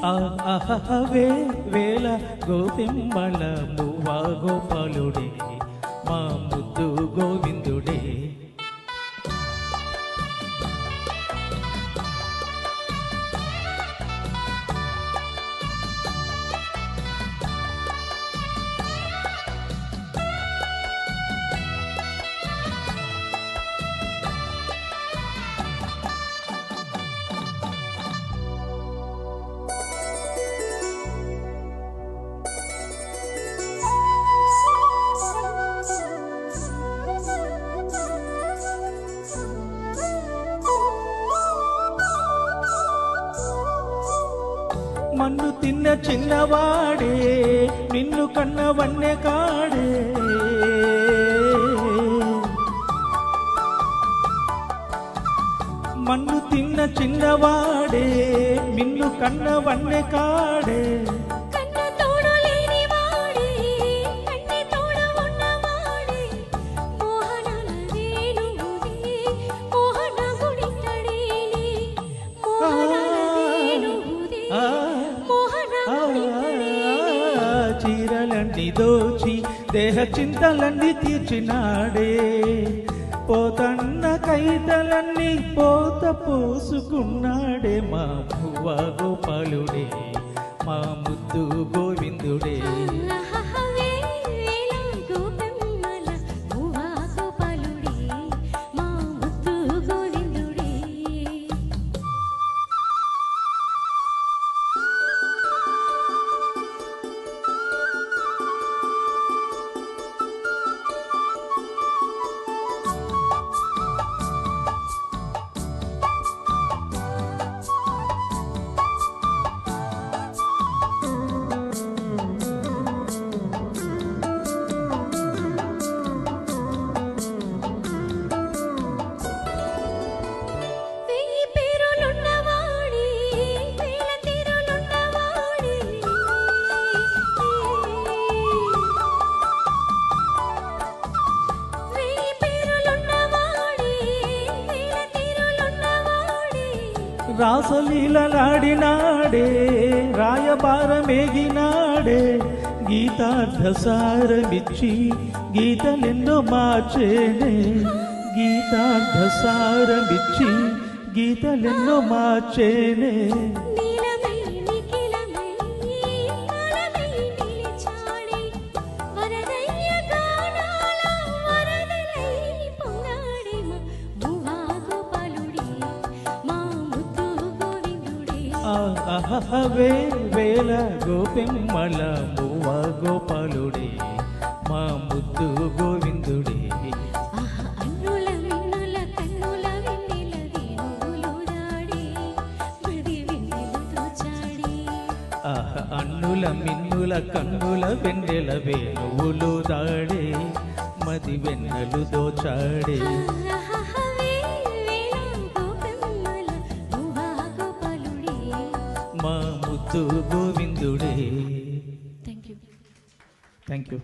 ఆహవే వేల గోపిమ్మల మువ్వా గోపాలుడే మా ముద్దు గోవిందుడే. మన్ను తిన్న చిన్నవాడే నిన్ను కన్న వన్నె కాడే, మన్ను తిన్న చిన్నవాడే నిన్ను కన్న వన్నె కాడే. చీరలన్నీ దోచి దేహ చింతలన్నీ తీర్చినాడే, పోతన్న కైతలన్నీ పోత పోసుకున్నాడే మా మువ్వా గోపాలుడే మా ముద్దు గోవిందుడే. రాసలీలలాడినాడే రాయబారమేగినాడే, గీతార్థసారమిచ్చి గీతలెన్నో మార్చేనే, గీతార్థసారమిచ్చి గీతలెన్నో మార్చేనే. ఆహవే వేల గోపిమ్మల మువ్వా గోపాలుడే మా ముద్దు గోవిందుడే. అన్నుల మిన్నుల కన్నుల వెన్నెల వేణువులు దాడే మది వెన్నెలతో చాడే, అన్నుల మిన్నుల కన్నుల వెన్నెల వేణువులు దాడే మది వెన్నెలు దోచాడే. మా ముద్దు గోవిందుడే. Thank you. Thank you.